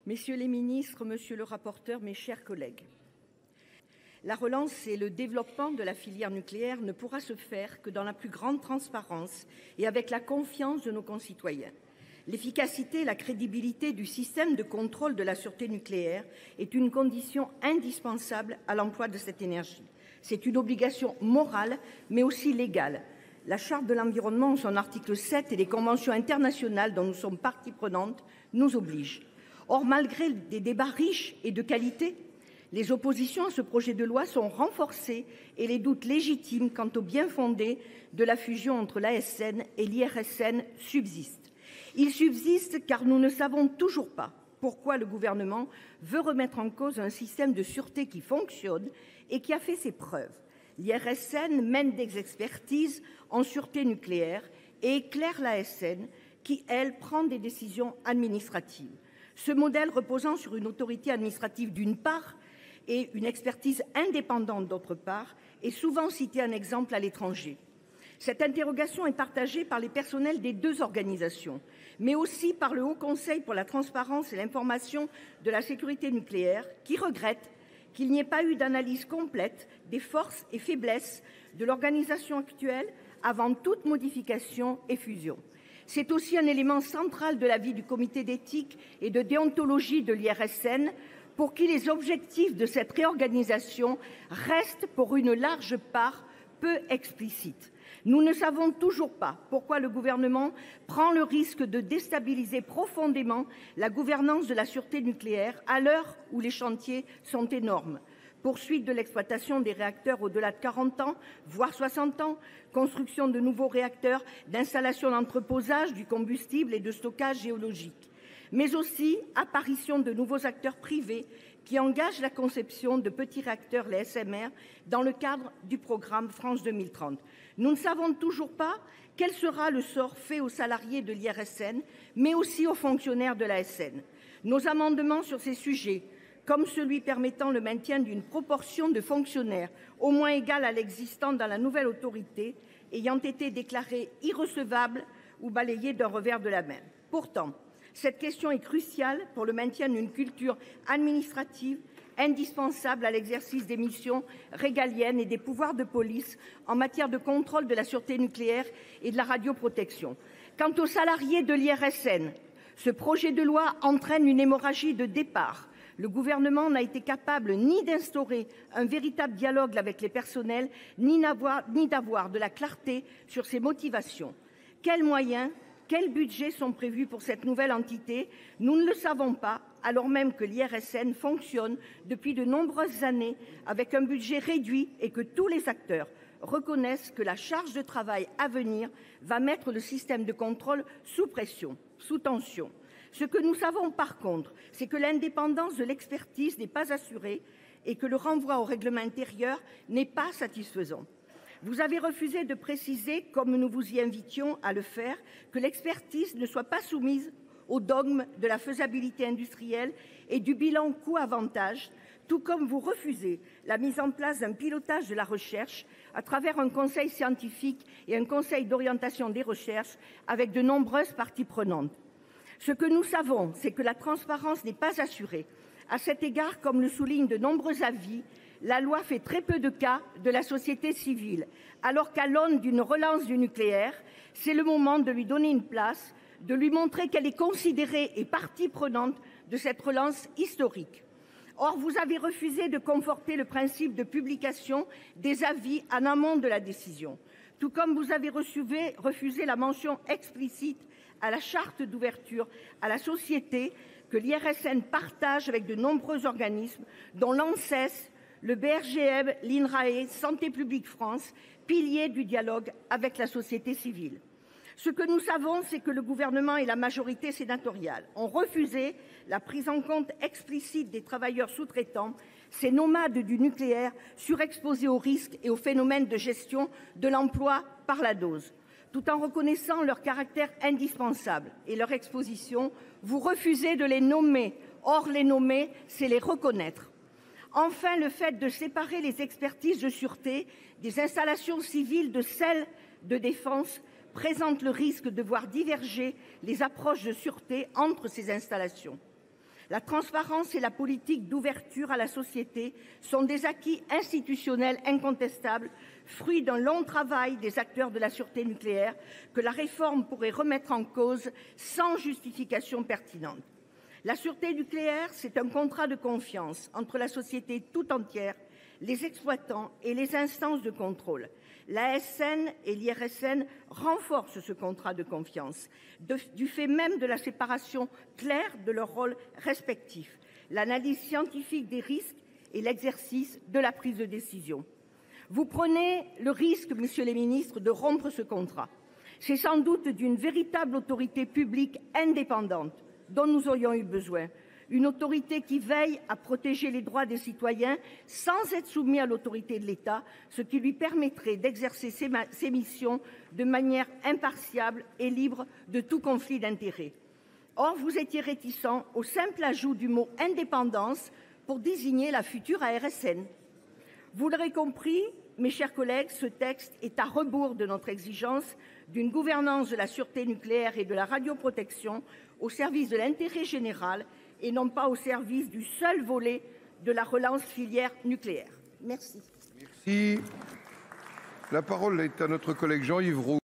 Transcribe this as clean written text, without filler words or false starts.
Messieurs les ministres, monsieur le rapporteur, mes chers collègues, la relance et le développement de la filière nucléaire ne pourra se faire que dans la plus grande transparence et avec la confiance de nos concitoyens. L'efficacité et la crédibilité du système de contrôle de la sûreté nucléaire est une condition indispensable à l'emploi de cette énergie. C'est une obligation morale, mais aussi légale. La Charte de l'environnement, en son article 7, et les conventions internationales dont nous sommes partie prenante nous obligent. Or, malgré des débats riches et de qualité, les oppositions à ce projet de loi sont renforcées et les doutes légitimes quant au bien-fondé de la fusion entre l'ASN et l'IRSN subsistent. Ils subsistent car nous ne savons toujours pas pourquoi le gouvernement veut remettre en cause un système de sûreté qui fonctionne et qui a fait ses preuves. L'IRSN mène des expertises en sûreté nucléaire et éclaire l'ASN qui, elle, prend des décisions administratives. Ce modèle reposant sur une autorité administrative d'une part et une expertise indépendante d'autre part est souvent cité en exemple à l'étranger. Cette interrogation est partagée par les personnels des deux organisations, mais aussi par le Haut Conseil pour la transparence et l'information de la sécurité nucléaire, qui regrette qu'il n'y ait pas eu d'analyse complète des forces et faiblesses de l'organisation actuelle avant toute modification et fusion. C'est aussi un élément central de l'avis du comité d'éthique et de déontologie de l'IRSN, pour qui les objectifs de cette réorganisation restent pour une large part peu explicites. Nous ne savons toujours pas pourquoi le gouvernement prend le risque de déstabiliser profondément la gouvernance de la sûreté nucléaire à l'heure où les chantiers sont énormes. Poursuite de l'exploitation des réacteurs au-delà de 40 ans, voire 60 ans, construction de nouveaux réacteurs, d'installations d'entreposage du combustible et de stockage géologique, mais aussi apparition de nouveaux acteurs privés qui engagent la conception de petits réacteurs, les SMR, dans le cadre du programme France 2030. Nous ne savons toujours pas quel sera le sort fait aux salariés de l'IRSN, mais aussi aux fonctionnaires de l'ASN. Nos amendements sur ces sujets, comme celui permettant le maintien d'une proportion de fonctionnaires au moins égale à l'existant dans la nouvelle autorité, ayant été déclarés irrecevables ou balayés d'un revers de la main. Pourtant, cette question est cruciale pour le maintien d'une culture administrative indispensable à l'exercice des missions régaliennes et des pouvoirs de police en matière de contrôle de la sûreté nucléaire et de la radioprotection. Quant aux salariés de l'IRSN, ce projet de loi entraîne une hémorragie de départ. Le gouvernement n'a été capable ni d'instaurer un véritable dialogue avec les personnels, ni d'avoir de la clarté sur ses motivations. Quels moyens, quels budgets sont prévus pour cette nouvelle entité? Nous ne le savons pas, alors même que l'IRSN fonctionne depuis de nombreuses années avec un budget réduit et que tous les acteurs reconnaissent que la charge de travail à venir va mettre le système de contrôle sous pression, sous tension. Ce que nous savons par contre, c'est que l'indépendance de l'expertise n'est pas assurée et que le renvoi au règlement intérieur n'est pas satisfaisant. Vous avez refusé de préciser, comme nous vous y invitions à le faire, que l'expertise ne soit pas soumise au dogme de la faisabilité industrielle et du bilan coût-avantage, tout comme vous refusez la mise en place d'un pilotage de la recherche à travers un conseil scientifique et un conseil d'orientation des recherches avec de nombreuses parties prenantes. Ce que nous savons, c'est que la transparence n'est pas assurée. À cet égard, comme le soulignent de nombreux avis, la loi fait très peu de cas de la société civile, alors qu'à l'aune d'une relance du nucléaire, c'est le moment de lui donner une place, de lui montrer qu'elle est considérée et partie prenante de cette relance historique. Or, vous avez refusé de conforter le principe de publication des avis en amont de la décision, tout comme vous avez refusé la mention explicite à la charte d'ouverture à la société que l'IRSN partage avec de nombreux organismes, dont l'ANSES, le BRGM, l'INRAE, Santé publique France, piliers du dialogue avec la société civile. Ce que nous savons, c'est que le gouvernement et la majorité sénatoriale ont refusé la prise en compte explicite des travailleurs sous-traitants, ces nomades du nucléaire surexposés aux risques et aux phénomènes de gestion de l'emploi par la dose. Tout en reconnaissant leur caractère indispensable et leur exposition, vous refusez de les nommer. Or, les nommer, c'est les reconnaître. Enfin, le fait de séparer les expertises de sûreté des installations civiles de celles de défense présente le risque de voir diverger les approches de sûreté entre ces installations. La transparence et la politique d'ouverture à la société sont des acquis institutionnels incontestables, fruit d'un long travail des acteurs de la sûreté nucléaire que la réforme pourrait remettre en cause sans justification pertinente. La sûreté nucléaire, c'est un contrat de confiance entre la société tout entière, les exploitants et les instances de contrôle. L'ASN et l'IRSN renforcent ce contrat de confiance, du fait même de la séparation claire de leurs rôles respectifs, l'analyse scientifique des risques et l'exercice de la prise de décision. Vous prenez le risque, messieurs les ministres, de rompre ce contrat. C'est sans doute d'une véritable autorité publique indépendante dont nous aurions eu besoin. Une autorité qui veille à protéger les droits des citoyens sans être soumise à l'autorité de l'État, ce qui lui permettrait d'exercer ses missions de manière impartiale et libre de tout conflit d'intérêts. Or, vous étiez réticents au simple ajout du mot « indépendance » pour désigner la future ARSN. Vous l'aurez compris, mes chers collègues, ce texte est à rebours de notre exigence d'une gouvernance de la sûreté nucléaire et de la radioprotection au service de l'intérêt général et non pas au service du seul volet de la relance filière nucléaire. Merci. Merci. La parole est à notre collègue Jean-Yves Roux.